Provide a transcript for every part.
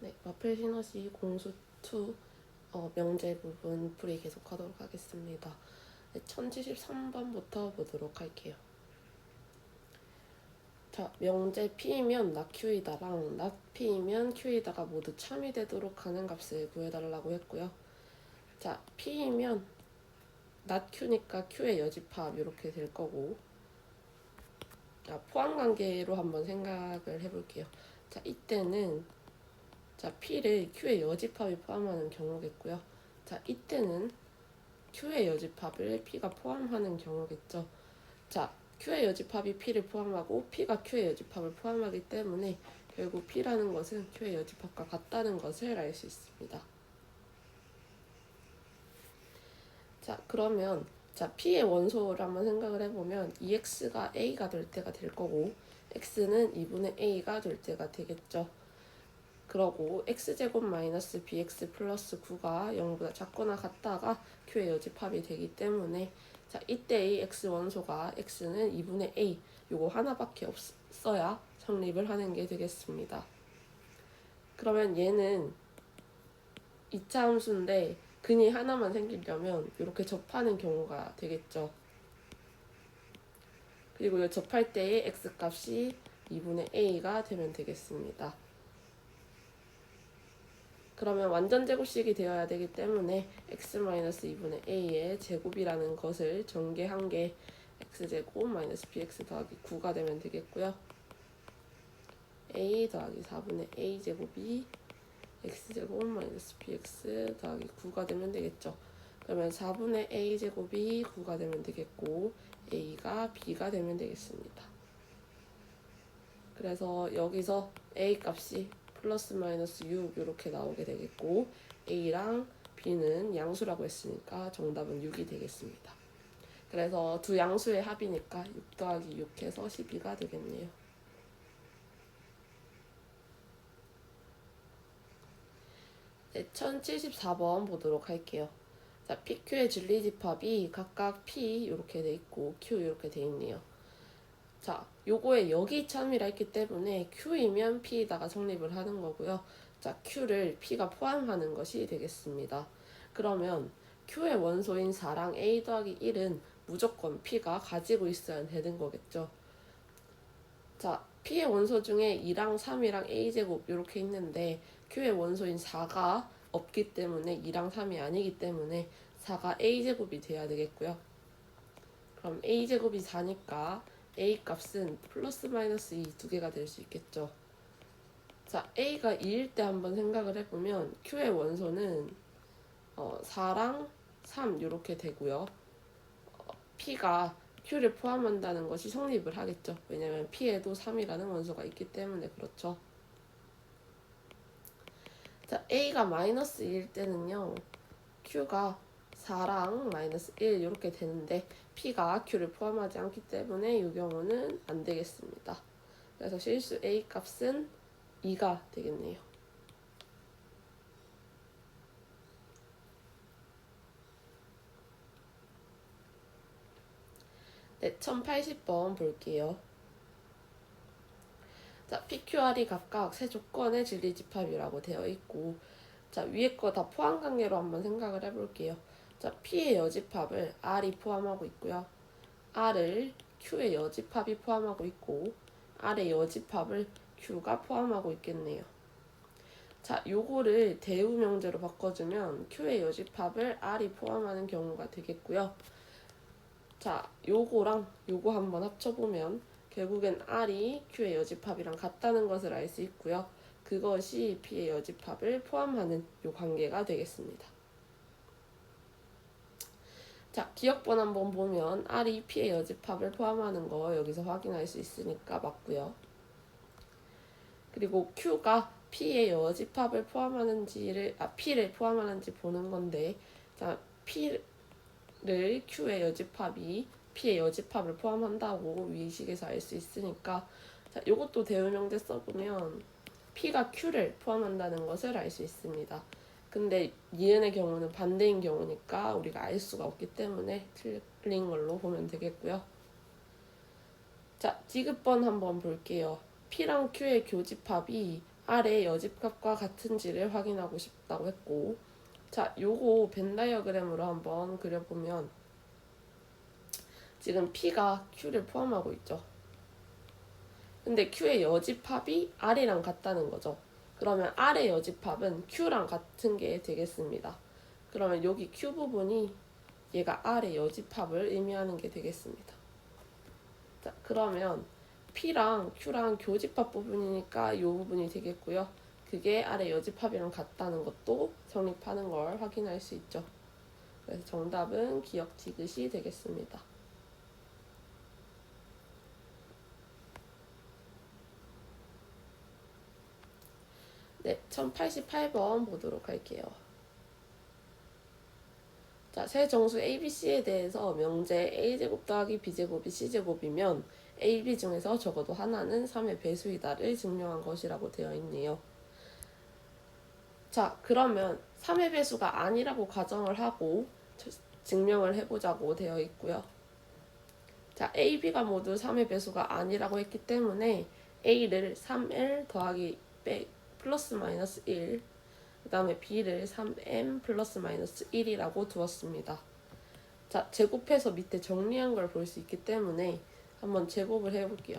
네, 마플 시너지 공수 2 명제 부분 풀이 계속하도록 하겠습니다. 네, 1073번부터 보도록 할게요. 자, 명제 P이면 not Q이다랑 not P이면 Q이다가 모두 참이 되도록 하는 값을 구해달라고 했고요. 자, P이면 not Q니까 Q의 여집합 이렇게 될 거고, 자, 포함관계로 한번 생각을 해볼게요. 자, 이때는 자, P를 Q의 여집합이 포함하는 경우겠고요. 자, 이때는 Q의 여집합을 P가 포함하는 경우겠죠. 자, Q의 여집합이 P를 포함하고 P가 Q의 여집합을 포함하기 때문에 결국 P라는 것은 Q의 여집합과 같다는 것을 알 수 있습니다. 자, 그러면 자, P의 원소를 한번 생각을 해보면 2x가 a가 될 때가 될 거고 x는 2분의 a가 될 때가 되겠죠. 그러고 x제곱 마이너스 bx 플러스 9가 0보다 작거나 같다가 Q의 여집합이 되기 때문에 자, 이때의 x 원소가 x는 2분의 a 요거 하나밖에 없어야 성립을 하는 게 되겠습니다. 그러면 얘는 2차 함수인데 근이 하나만 생기려면 이렇게 접하는 경우가 되겠죠. 그리고 이 접할 때의 x값이 2분의 a가 되면 되겠습니다. 그러면 완전 제곱식이 되어야 되기 때문에 x-2분의 a의 제곱이라는 것을 전개한 게 x제곱 마이너스 bx 더하기 9가 되면 되겠고요. a 더하기 4분의 a 제곱이 x제곱 마이너스 bx 더하기 9가 되면 되겠죠. 그러면 4분의 a 제곱이 9가 되면 되겠고 a가 b가 되면 되겠습니다. 그래서 여기서 a 값이 플러스 마이너스 6 이렇게 나오게 되겠고 a랑 b는 양수라고 했으니까 정답은 6이 되겠습니다. 그래서 두 양수의 합이니까 6 더하기 6 해서 12가 되겠네요. 네, 1074번 보도록 할게요. 자, PQ의 진리집합이 각각 P 이렇게 돼 있고 Q 이렇게 돼 있네요. 자, 요거에 여기 참이라 했기 때문에 Q이면 P에다가 성립을 하는 거고요. 자, Q를 P가 포함하는 것이 되겠습니다. 그러면 Q의 원소인 4랑 A 더하기 1은 무조건 P가 가지고 있어야 되는 거겠죠. 자, P의 원소 중에 2랑 3이랑 A제곱 이렇게 있는데 Q의 원소인 4가 없기 때문에 2랑 3이 아니기 때문에 4가 A제곱이 돼야 되겠고요. 그럼 A제곱이 4니까 A 값은 플러스 마이너스 2 두 개가 될 수 있겠죠. 자, A가 2일 때 한번 생각을 해보면 Q의 원소는 4랑 3 이렇게 되고요. P가 Q를 포함한다는 것이 성립을 하겠죠. 왜냐면 P에도 3이라는 원소가 있기 때문에 그렇죠. 자, A가 마이너스 2일 때는요. Q가 4랑 마이너스 1 이렇게 되는데 P가 Q를 포함하지 않기 때문에 이 경우는 안 되겠습니다. 그래서 실수 A 값은 2가 되겠네요. 네, 1080번 볼게요. 자, PQR이 각각 세 조건의 진리집합이라고 되어 있고 자, 위에 거 다 포함관계로 한번 생각을 해볼게요. 자, P의 여집합을 R이 포함하고 있고요. R을 Q의 여집합이 포함하고 있고 R의 여집합을 Q가 포함하고 있겠네요. 자, 요거를 대우명제로 바꿔주면 Q의 여집합을 R이 포함하는 경우가 되겠고요. 자, 요거랑 요거 한번 합쳐보면 결국엔 R이 Q의 여집합이랑 같다는 것을 알 수 있고요. 그것이 P의 여집합을 포함하는 요 관계가 되겠습니다. 자, 기억번 한번 보면 R이 P의 여집합을 포함하는 거 여기서 확인할 수 있으니까 맞고요. 그리고 Q가 P의 여집합을 P를 포함하는지 보는 건데 자, P를 Q의 여집합이 P의 여집합을 포함한다고 위식에서 알 수 있으니까 자, 이것도 대우명제 써보면 P가 Q를 포함한다는 것을 알 수 있습니다. 근데 니은의 경우는 반대인 경우니까 우리가 알 수가 없기 때문에 틀린 걸로 보면 되겠고요. 자, 디귿번 한번 볼게요. P랑 Q의 교집합이 R의 여집값과 같은지를 확인하고 싶다고 했고, 자, 요거 벤 다이어그램으로 한번 그려보면 지금 P가 Q를 포함하고 있죠. 근데 Q의 여집합이 R이랑 같다는 거죠. 그러면 R의 여집합은 Q랑 같은 게 되겠습니다. 그러면 여기 Q 부분이 얘가 R의 여집합을 의미하는 게 되겠습니다. 자, 그러면 P랑 Q랑 교집합 부분이니까 이 부분이 되겠고요. 그게 R의 여집합이랑 같다는 것도 성립하는 걸 확인할 수 있죠. 그래서 정답은 기억 디귿이 되겠습니다. 네, 1088번 보도록 할게요. 자, 세 정수 ABC에 대해서 명제 A제곱 더하기 B제곱이 C제곱이면 AB 중에서 적어도 하나는 3의 배수이다를 증명한 것이라고 되어 있네요. 자, 그러면 3의 배수가 아니라고 가정을 하고 증명을 해보자고 되어 있고요. 자, A, B가 모두 3의 배수가 아니라고 했기 때문에 A를 3L 더하기 플러스 마이너스 1, 그 다음에 B를 3M 플러스 마이너스 1이라고 두었습니다. 자, 제곱해서 밑에 정리한 걸 볼 수 있기 때문에 한번 제곱을 해볼게요.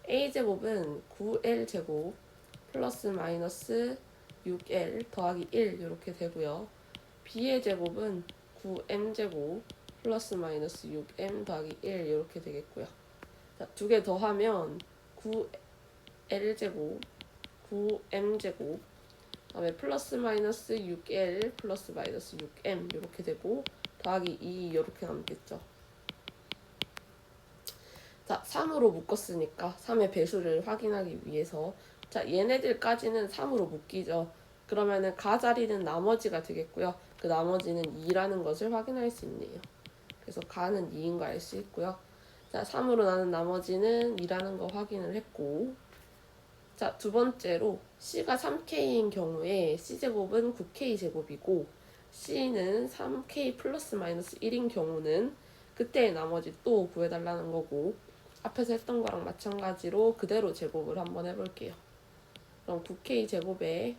A제곱은 9L제곱 플러스 마이너스 6L 더하기 1 이렇게 되고요. B의 제곱은 9M제곱 플러스 마이너스 6M 더하기 1 이렇게 되겠고요. 자, 두 개 더하면 9L제곱 9M제곱 다음에 플러스 마이너스 6L 플러스 마이너스 6M 이렇게 되고 더하기 2 이렇게 남겠죠. 자, 3으로 묶었으니까 3의 배수를 확인하기 위해서 자, 얘네들까지는 3으로 묶이죠. 그러면은 가자리는 나머지가 되겠고요. 그 나머지는 2라는 것을 확인할 수 있네요. 그래서 가는 2인 거 알 수 있고요. 자, 3으로 나는 나머지는 2라는 거 확인을 했고, 자, 두 번째로 C가 3K인 경우에 C제곱은 9K제곱이고 C는 3K 플러스 마이너스 1인 경우는 그때의 나머지 또 구해달라는 거고, 앞에서 했던 거랑 마찬가지로 그대로 제곱을 한번 해볼게요. 그럼 9K 제곱에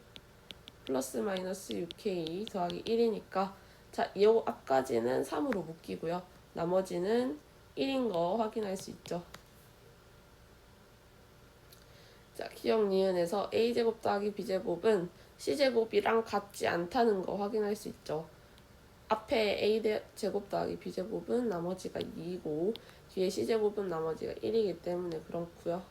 플러스 마이너스 6K 더하기 1이니까 자, 이 앞까지는 3으로 묶이고요. 나머지는 1인 거 확인할 수 있죠. 자, 기억 니은에서 A제곱 더하기 B제곱은 C제곱이랑 같지 않다는 거 확인할 수 있죠. 앞에 A제곱 더하기 B제곱은 나머지가 2이고 뒤에 C제곱은 나머지가 1이기 때문에 그렇고요.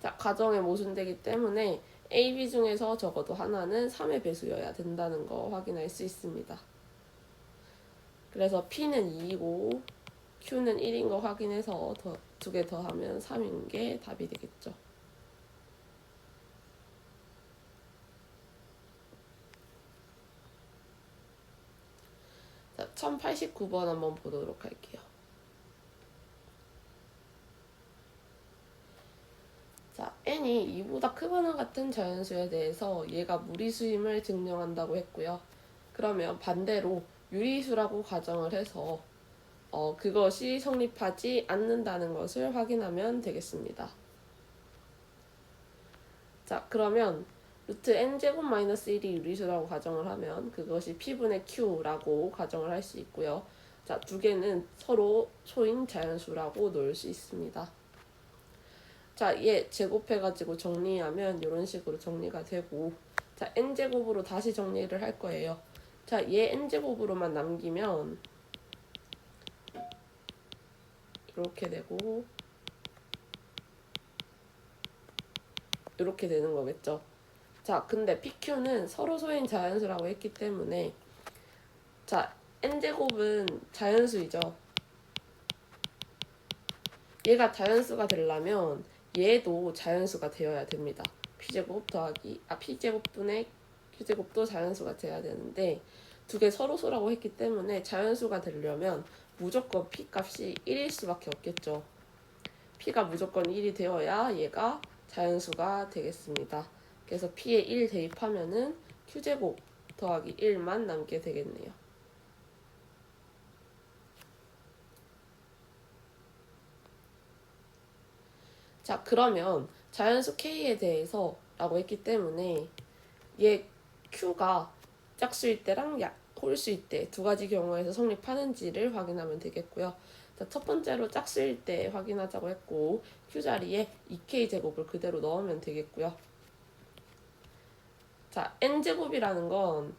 자, 가정에 모순되기 때문에 A, B 중에서 적어도 하나는 3의 배수여야 된다는 거 확인할 수 있습니다. 그래서 P는 2이고 Q는 1인 거 확인해서 두 개 더하면 3인 게 답이 되겠죠. 자, 1089번 한번 보도록 할게요. 자, n이 2보다 크거나 같은 자연수에 대해서 얘가 무리수임을 증명한다고 했고요. 그러면 반대로 유리수라고 가정을 해서 그것이 성립하지 않는다는 것을 확인하면 되겠습니다. 자, 그러면 루트 n제곱 마이너스 1이 유리수라고 가정을 하면 그것이 p분의 q라고 가정을 할 수 있고요. 자, 두 개는 서로 소인 자연수라고 놓을 수 있습니다. 자, 얘 제곱해가지고 정리하면 이런 식으로 정리가 되고, 자, n제곱으로 다시 정리를 할 거예요. 자, 얘 n제곱으로만 남기면 이렇게 되고 이렇게 되는 거겠죠. 자, 근데 PQ는 서로 소인 자연수라고 했기 때문에 자, n제곱은 자연수이죠. 얘가 자연수가 되려면 얘도 자연수가 되어야 됩니다. P제곱 더하기 P제곱분의 Q제곱도 자연수가 돼야 되는데 두 개 서로 소라고 했기 때문에 자연수가 되려면 무조건 P 값이 1일 수밖에 없겠죠. P가 무조건 1이 되어야 얘가 자연수가 되겠습니다. 그래서 P에 1 대입하면은 Q제곱 더하기 1만 남게 되겠네요. 자, 그러면 자연수 K에 대해서 라고 했기 때문에 얘 Q가 짝수일 때랑 홀수일 때 두 가지 경우에서 성립하는지를 확인하면 되겠고요. 자, 첫 번째로 짝수일 때 확인하자고 했고 Q 자리에 2K 제곱을 그대로 넣으면 되겠고요. 자, N제곱이라는 건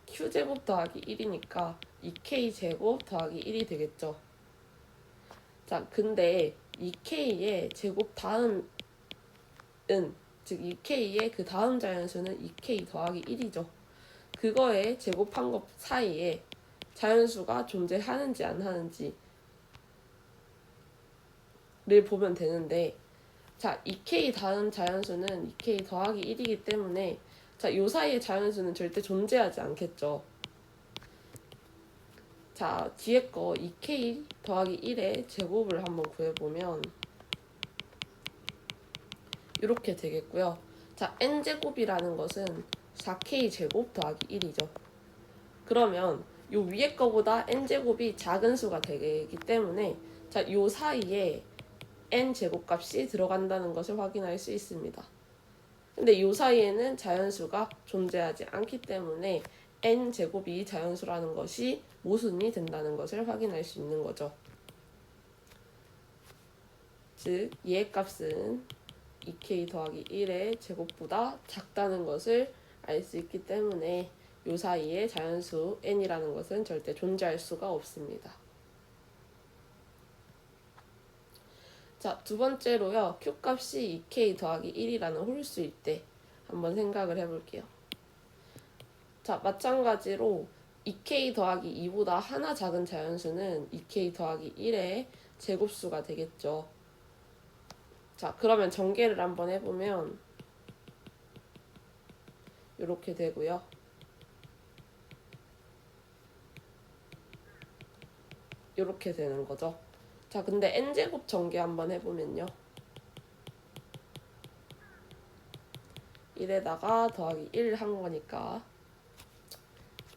Q제곱 더하기 1이니까 2K 제곱 더하기 1이 되겠죠. 자, 근데 2K의 제곱 다음은, 즉 2K의 그 다음 자연수는 2K 더하기 1이죠. 그거에 제곱한 것 사이에 자연수가 존재하는지 안 하는지를 보면 되는데, 자, 2K 다음 자연수는 2K 더하기 1이기 때문에 자, 요 사이의 자연수는 절대 존재하지 않겠죠. 자, 뒤에 거 2K 더하기 1의 제곱을 한번 구해보면 이렇게 되겠고요. 자, N제곱이라는 것은 4K 제곱 더하기 1이죠. 그러면 요 위에 거보다 N제곱이 작은 수가 되기 때문에 자, 요 사이에 N제곱값이 들어간다는 것을 확인할 수 있습니다. 근데 요 사이에는 자연수가 존재하지 않기 때문에 N제곱이 자연수라는 것이 모순이 된다는 것을 확인할 수 있는 거죠. 즉, 얘의 값은 2K 더하기 1의 제곱보다 작다는 것을 알 수 있기 때문에 요 사이에 자연수 n이라는 것은 절대 존재할 수가 없습니다. 자, 두 번째로요. Q값이 2K 더하기 1이라는 홀수일 때 한번 생각을 해볼게요. 자, 마찬가지로 2K 더하기 2보다 하나 작은 자연수는 2K 더하기 1의 제곱수가 되겠죠. 자, 그러면 전개를 한번 해보면 이렇게 되고요. 이렇게 되는 거죠. 자, 근데 n제곱 전개 한번 해보면요. 1에다가 더하기 1 한 거니까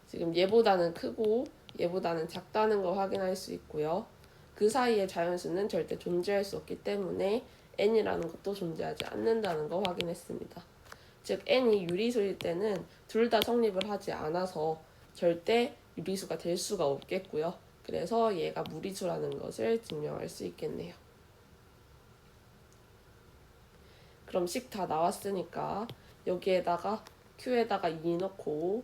지금 얘보다는 크고 얘보다는 작다는 걸 확인할 수 있고요. 그 사이의 자연수는 절대 존재할 수 없기 때문에 n이라는 것도 존재하지 않는다는 거 확인했습니다. 즉 n이 유리수일 때는 둘 다 성립을 하지 않아서 절대 유리수가 될 수가 없겠고요. 그래서 얘가 무리수라는 것을 증명할 수 있겠네요. 그럼 식 다 나왔으니까 여기에다가 Q에다가 2 넣고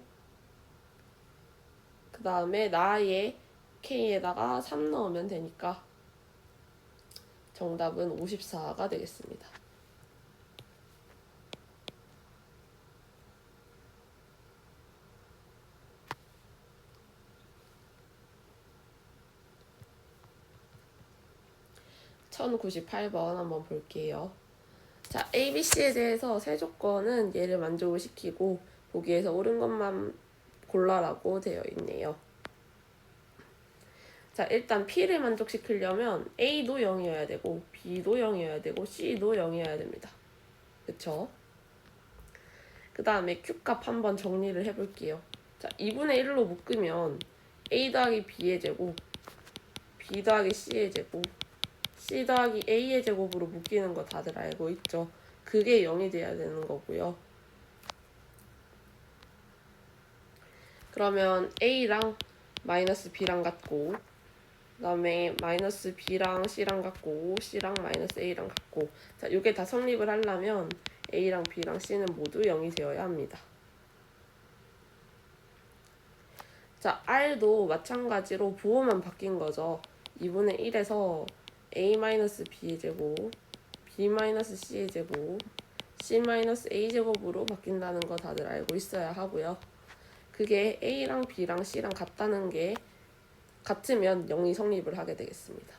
그 다음에 나의 K에다가 3 넣으면 되니까 정답은 54가 되겠습니다. (1098번) 한번 볼게요. 자, ABC에 대해서 세 조건은 얘를 만족을 시키고 보기에서 옳은 것만 골라라고 되어 있네요. 자, 일단 P를 만족시키려면 A도 0이어야 되고 B도 0이어야 되고 C도 0이어야 됩니다. 그쵸? 그 다음에 Q값 한번 정리를 해볼게요. 자, 2분의 1로 묶으면 A 더하기 B의 제곱, B 더하기 C의 제곱, C 더하기 A의 제곱으로 묶이는 거 다들 알고 있죠? 그게 0이 돼야 되는 거고요. 그러면 A랑 마이너스 B랑 같고 그 다음에 마이너스 B랑 C랑 같고 C랑 마이너스 A랑 같고 자, 요게 다 성립을 하려면 A랑 B랑 C는 모두 0이 되어야 합니다. 자, R도 마찬가지로 부호만 바뀐 거죠. 2분의 1에서 A-B의 제곱, B-C의 제곱, C-A 제곱으로 바뀐다는 거 다들 알고 있어야 하고요. 그게 A랑 B랑 C랑 같다는 게 같으면 0이 성립을 하게 되겠습니다.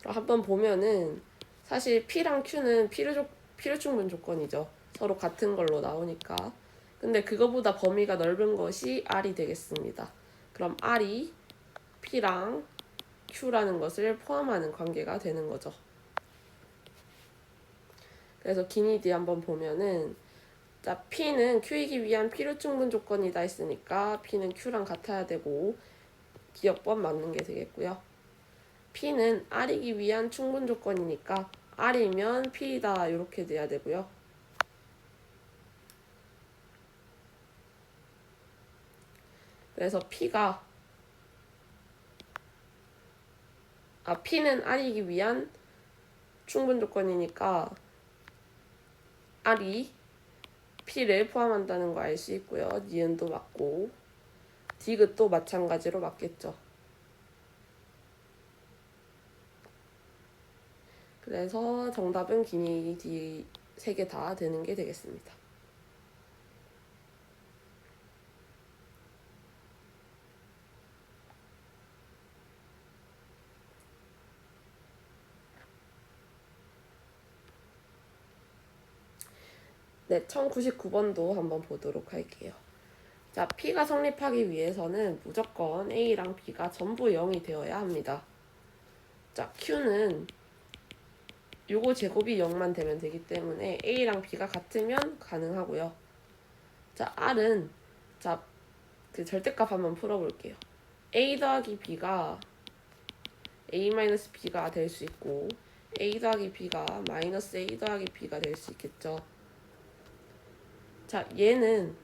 그럼 한번 보면은 사실 P랑 Q는 필요 충분 조건이죠. 서로 같은 걸로 나오니까. 근데 그거보다 범위가 넓은 것이 R이 되겠습니다. 그럼 R이 P랑 Q라는 것을 포함하는 관계가 되는 거죠. 그래서 기니디 한번 보면은 자, P는 Q이기 위한 필요 충분 조건이다 했으니까 P는 Q랑 같아야 되고 기억법 맞는 게 되겠고요. P는 R이기 위한 충분 조건이니까 R이면 P다 이렇게 돼야 되고요. 그래서 P는 R이기 위한 충분 조건이니까 R이 P를 포함한다는 거 알 수 있고요. 니은도 맞고 디귿도 마찬가지로 맞겠죠. 그래서 정답은 기니 D 3개 다 되는 게 되겠습니다. 네, 1099번도 한번 보도록 할게요. 자, P가 성립하기 위해서는 무조건 A랑 B가 전부 0이 되어야 합니다. 자, Q는 요거 제곱이 0만 되면 되기 때문에 A랑 B가 같으면 가능하고요. 자, R은 그 절대값 한번 풀어볼게요. A 더하기 B가 A-B가 될 수 있고 A 더하기 B가 마이너스 A 더하기 B가 될 수 있겠죠. 자, 얘는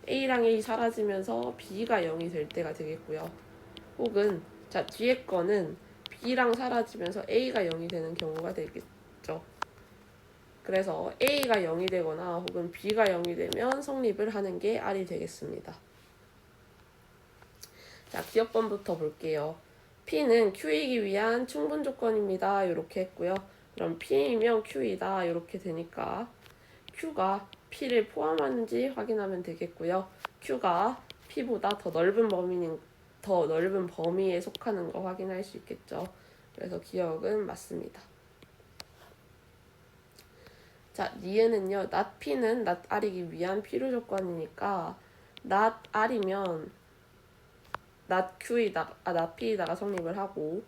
A랑 A 사라지면서 B가 0이 될 때가 되겠고요. 혹은 자, 뒤에 거는 B랑 사라지면서 A가 0이 되는 경우가 되겠죠. 그래서 A가 0이 되거나 혹은 B가 0이 되면 성립을 하는 게 R이 되겠습니다. 자, 기억번부터 볼게요. P는 Q이기 위한 충분 조건입니다. 이렇게 했고요. 그럼 P이면 Q이다. 이렇게 되니까 Q가 P를 포함하는지 확인하면 되겠고요. Q가 P보다 더 넓은 범위에 속하는 거 확인할 수 있겠죠. 그래서 기억은 맞습니다. 자, 니은은요. not P는 not R이기 위한 필요 조건이니까 not R이면 not P에다가 성립을 하고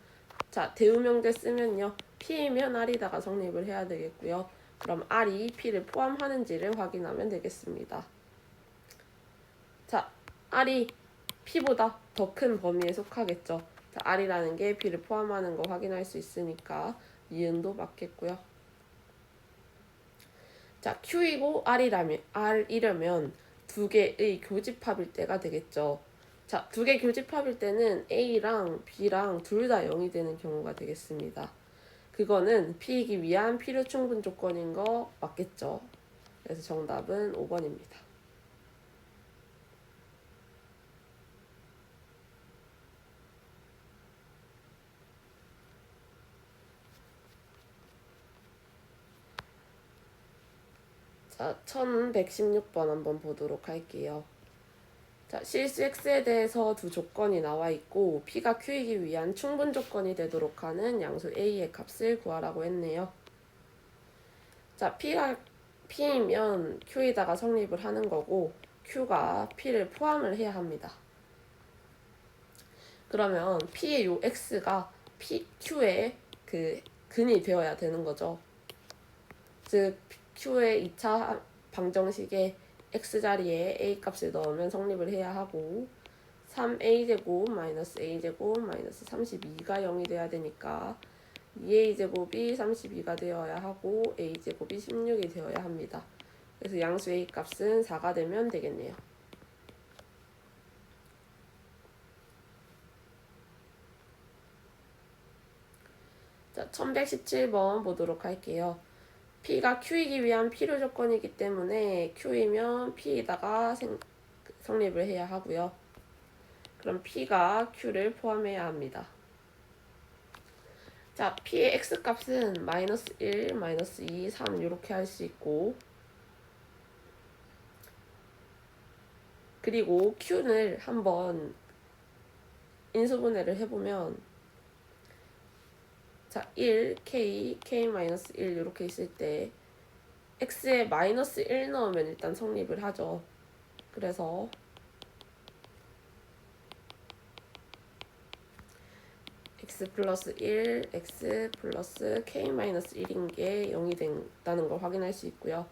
자, 대우명제 쓰면요. P이면 R이다가 성립을 해야 되겠고요. 그럼 R이 P를 포함하는지를 확인하면 되겠습니다. 자, R이 P보다 더 큰 범위에 속하겠죠. 자, R이라는 게 P를 포함하는 거 확인할 수 있으니까 이응도 맞겠고요. 자, Q이고 R이려면 두 개의 교집합일 때가 되겠죠. 자, 두 개 교집합일 때는 A랑 B랑 둘 다 0이 되는 경우가 되겠습니다. 그거는 P이기 위한 필요 충분 조건인 거 맞겠죠. 그래서 정답은 5번입니다. 자, 1116번 한번 보도록 할게요. 자, 실수 X에 대해서 두 조건이 나와 있고 P가 Q이기 위한 충분 조건이 되도록 하는 양수 A의 값을 구하라고 했네요. 자, P이면 Q에다가 성립을 하는 거고 Q가 P를 포함을 해야 합니다. 그러면 P의 요 X가 Q의 그 근이 되어야 되는 거죠. 즉 Q의 2차 방정식에 X자리에 A 값을 넣으면 성립을 해야 하고 3A제곱 마이너스 A제곱 마이너스 32가 0이 돼야 되니까 2A제곱이 32가 되어야 하고 A제곱이 16이 되어야 합니다. 그래서 양수 A 값은 4가 되면 되겠네요. 자, 1117번 보도록 할게요. P가 Q이기 위한 필요 조건이기 때문에 Q이면 P에다가 성립을 해야 하고요. 그럼 P가 Q를 포함해야 합니다. 자, P의 X값은 마이너스 1, 마이너스 2, 3 이렇게 할 수 있고 그리고 Q를 한번 인수분해를 해보면 자, 1, K, K-1 이렇게 있을 때 X에 마이너스 1 넣으면 일단 성립을 하죠. 그래서 X 플러스 1, X 플러스 K-1인 게 0이 된다는 걸 확인할 수 있고요.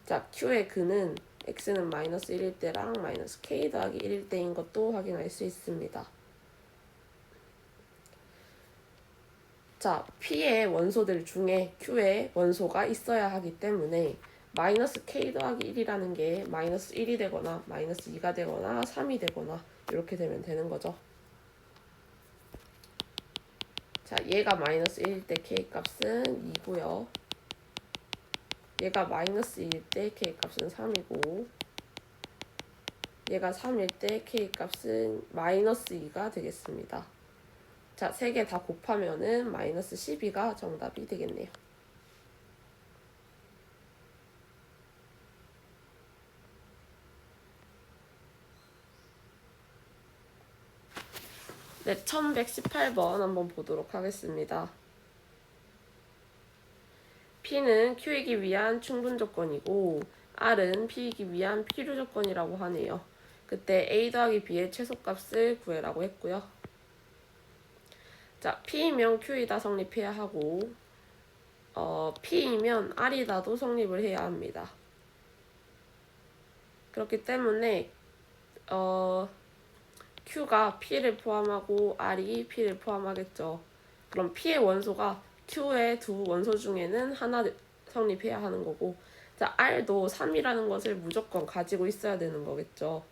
자, Q의 근은 X는 마이너스 1일 때랑 마이너스 K 더하기 1일 때인 것도 확인할 수 있습니다. 자, P의 원소들 중에 Q의 원소가 있어야 하기 때문에 마이너스 K 더하기 1이라는 게 마이너스 1이 되거나 마이너스 2가 되거나 3이 되거나 이렇게 되면 되는 거죠. 자, 얘가 마이너스 1일 때 K 값은 2고요. 얘가 마이너스 2일 때 K 값은 3이고 얘가 3일 때 K 값은 마이너스 2가 되겠습니다. 자, 3개 다 곱하면은 마이너스 12가 정답이 되겠네요. 네, 1118번 한번 보도록 하겠습니다. P는 Q이기 위한 충분 조건이고 R은 P이기 위한 필요 조건이라고 하네요. 그때 A 더하기 B의 최소값을 구해라고 했고요. 자, P이면 Q이다 성립해야 하고 P이면 R이다도 성립을 해야 합니다. 그렇기 때문에 Q가 P를 포함하고 R이 P를 포함하겠죠. 그럼 P의 원소가 Q의 두 원소 중에는 하나 성립해야 하는 거고, 자, R도 3이라는 것을 무조건 가지고 있어야 되는 거겠죠.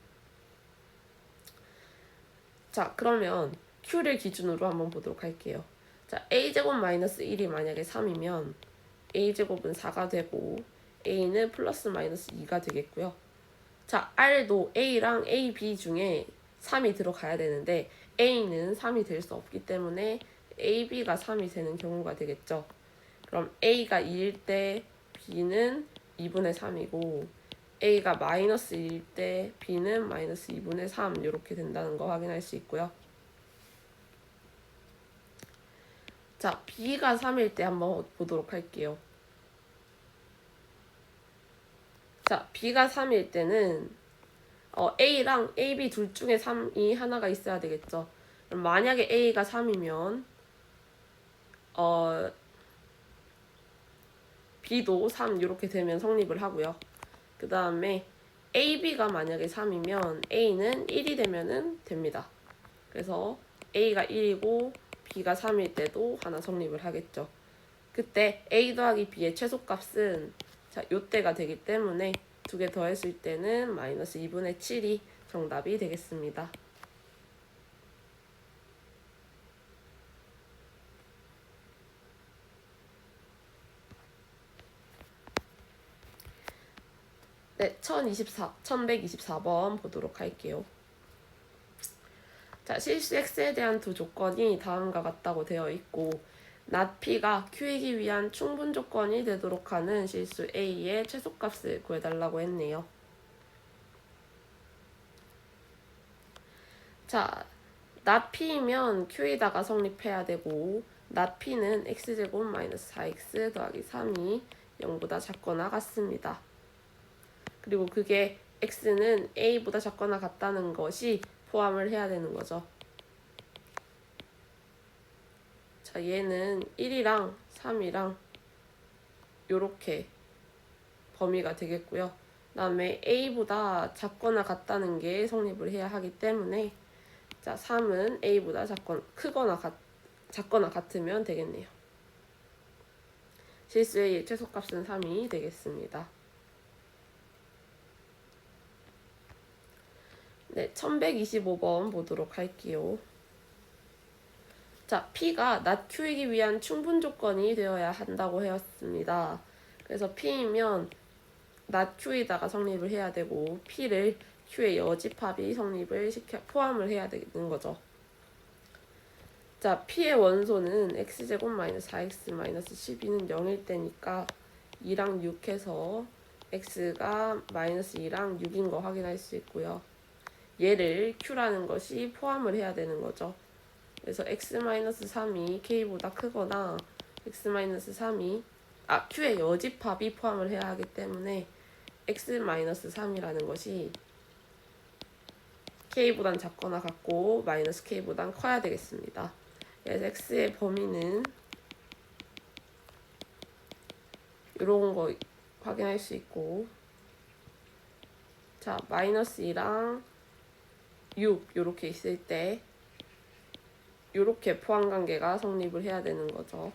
자, 그러면 Q를 기준으로 한번 보도록 할게요. 자, A제곱 마이너스 1이 만약에 3이면 A제곱은 4가 되고 A는 플러스 마이너스 2가 되겠고요. 자, R도 A랑 A, B 중에 3이 들어가야 되는데 A는 3이 될 수 없기 때문에 A, B가 3이 되는 경우가 되겠죠. 그럼 A가 2일 때 B는 2분의 3이고 A가 마이너스 1일 때 B는 마이너스 2분의 3 이렇게 된다는 거 확인할 수 있고요. 자, B가 3일 때 한번 보도록 할게요. 자, B가 3일 때는 A랑 AB 둘 중에 3이 하나가 있어야 되겠죠. 그럼 만약에 A가 3이면 B도 3 이렇게 되면 성립을 하고요. 그 다음에 AB가 만약에 3이면 A는 1이 되면은 됩니다. 그래서 A가 1이고 B가 3일 때도 하나 성립을 하겠죠. 그때 A 더하기 B의 최소값은 자, 요때가 되기 때문에 두 개 더했을 때는 마이너스 2분의 7이 정답이 되겠습니다. 네, 1124번 보도록 할게요. 자, 실수 X에 대한 두 조건이 다음과 같다고 되어 있고 not P가 Q이기 위한 충분 조건이 되도록 하는 실수 A의 최소값을 구해달라고 했네요. 자, not P이면 Q에다가 성립해야 되고 not P는 X제곱 마이너스 4X 더하기 3이 0보다 작거나 같습니다. 그리고 그게 X는 A보다 작거나 같다는 것이 포함을 해야 되는 거죠. 자, 얘는 1이랑 3이랑 요렇게 범위가 되겠고요. 그 다음에 A보다 작거나 같다는 게 성립을 해야 하기 때문에 자, 3은 A보다 작거나 같으면 되겠네요. 실수 A의 최소값은 3이 되겠습니다. 네, 1125번 보도록 할게요. 자, P가 not Q이기 위한 충분 조건이 되어야 한다고 하였습니다. 그래서 P이면 not Q에다가 성립을 해야 되고 P를 Q의 여집합이 성립을 포함을 해야 되는 거죠. 자, P의 원소는 X제곱 마이너스 4X 마이너스 12는 0일 때니까 2랑 6 해서 X가 마이너스 2랑 6인 거 확인할 수 있고요. 얘를 Q라는 것이 포함을 해야 되는 거죠. 그래서 X-3이 K보다 크거나 X-3이 Q의 여집합이 포함을 해야 하기 때문에 X-3이라는 것이 K보단 작거나 같고 마이너스 K보단 커야 되겠습니다. 그래서 X의 범위는 이런 거 확인할 수 있고 자, 마이너스 2랑 6 이렇게 있을 때 이렇게 포함관계가 성립을 해야 되는 거죠.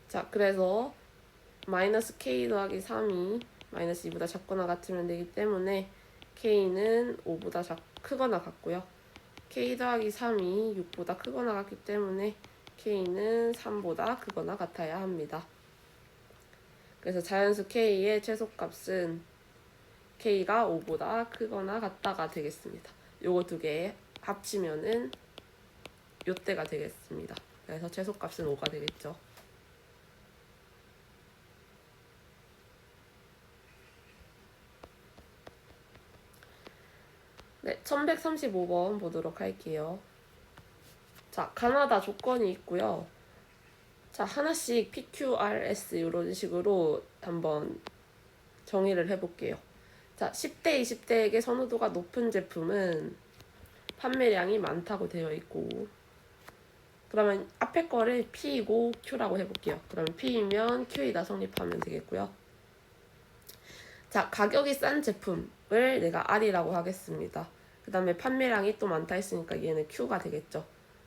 자, 그래서 마이너스 k 더하기 3이 마이너스 2보다 작거나 같으면 되기 때문에 k는 5보다 크거나 같고요. k 더하기 3이 6보다 크거나 같기 때문에 k는 3보다 크거나 같아야 합니다. 그래서 자연수 k의 최소값은 k가 5보다 크거나 같다가 되겠습니다. 요거 두 개 합치면은 요때가 되겠습니다. 그래서 최소값은 5가 되겠죠. 네, 1135번 보도록 할게요. 자, 가나다 조건이 있고요. 자, 하나씩 PQRS 이런 식으로 한번 정의를 해볼게요. 자, 10대, 20대에게 선호도가 높은 제품은 판매량이 많다고 되어 있고, 그러면 앞에 거를 P이고 Q라고 해볼게요. 그러면 P이면 Q이다 성립하면 되겠고요. 자, 가격이 싼 제품을 내가 R이라고 하겠습니다. 그 다음에 판매량이 또 많다 했으니까 얘는 Q가 되겠죠.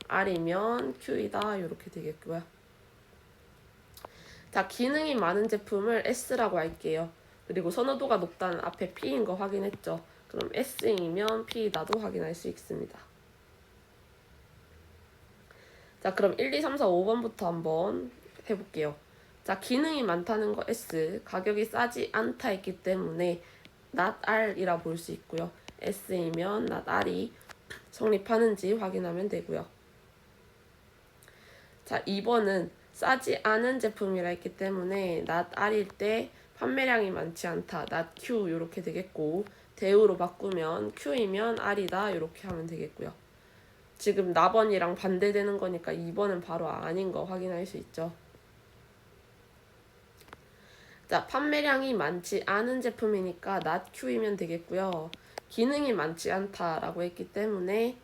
R이면 Q이다 이렇게 되겠고요. 자, 기능이 많은 제품을 S라고 할게요. 그리고 선호도가 높다는 앞에 P인 거 확인했죠. 그럼 S이면 P이다도 확인할 수 있습니다. 자, 그럼 1, 2, 3, 4, 5번부터 한번 해볼게요. 자, 기능이 많다는 거 S, 가격이 싸지 않다 했기 때문에 not R이라 볼 수 있고요. S이면 not R이 성립하는지 확인하면 되고요. 자, 2번은 싸지 않은 제품이라 했기 때문에 not R일 때 판매량이 많지 않다, not Q 이렇게 되겠고, 대우로 바꾸면 Q이면 R이다 이렇게 하면 되겠고요. 지금 나번이랑 반대되는 거니까 2번은 바로 아닌 거 확인할 수 있죠. 자, 판매량이 많지 않은 제품이니까 not Q이면 되겠고요. 기능이 많지 않다라고 했기 때문에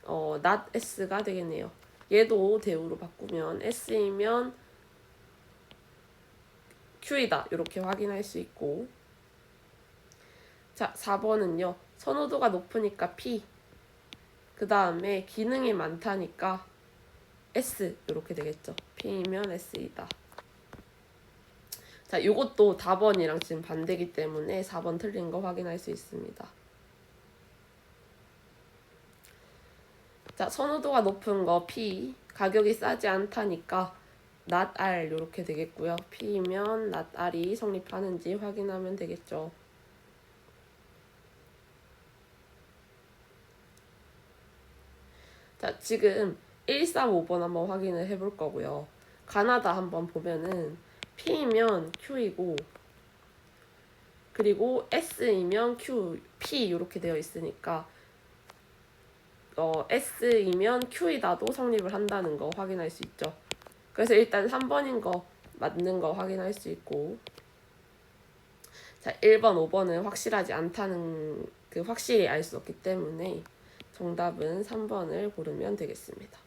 not S가 되겠네요. 얘도 대우로 바꾸면 S이면 Q이다 이렇게 확인할 수 있고, 자, 4번은요. 선호도가 높으니까 P, 그 다음에 기능이 많다니까 S 이렇게 되겠죠. P이면 S이다. 자, 요것도 4번이랑 지금 반대기 때문에 4번 틀린 거 확인할 수 있습니다. 자, 선호도가 높은 거 P, 가격이 싸지 않다니까 not R 이렇게 되겠고요. P이면 not R이 성립하는지 확인하면 되겠죠. 자, 지금 1, 3, 5번 한번 확인을 해볼 거고요. 가나다 한번 보면은 P이면 Q이고, 그리고 S이면 Q, P 이렇게 되어 있으니까 S이면 Q이다도 성립을 한다는 거 확인할 수 있죠. 그래서 일단 3번인 거 맞는 거 확인할 수 있고, 자, 1번, 5번은 확실하지 않다는 확실히 알 수 없기 때문에 정답은 3번을 고르면 되겠습니다.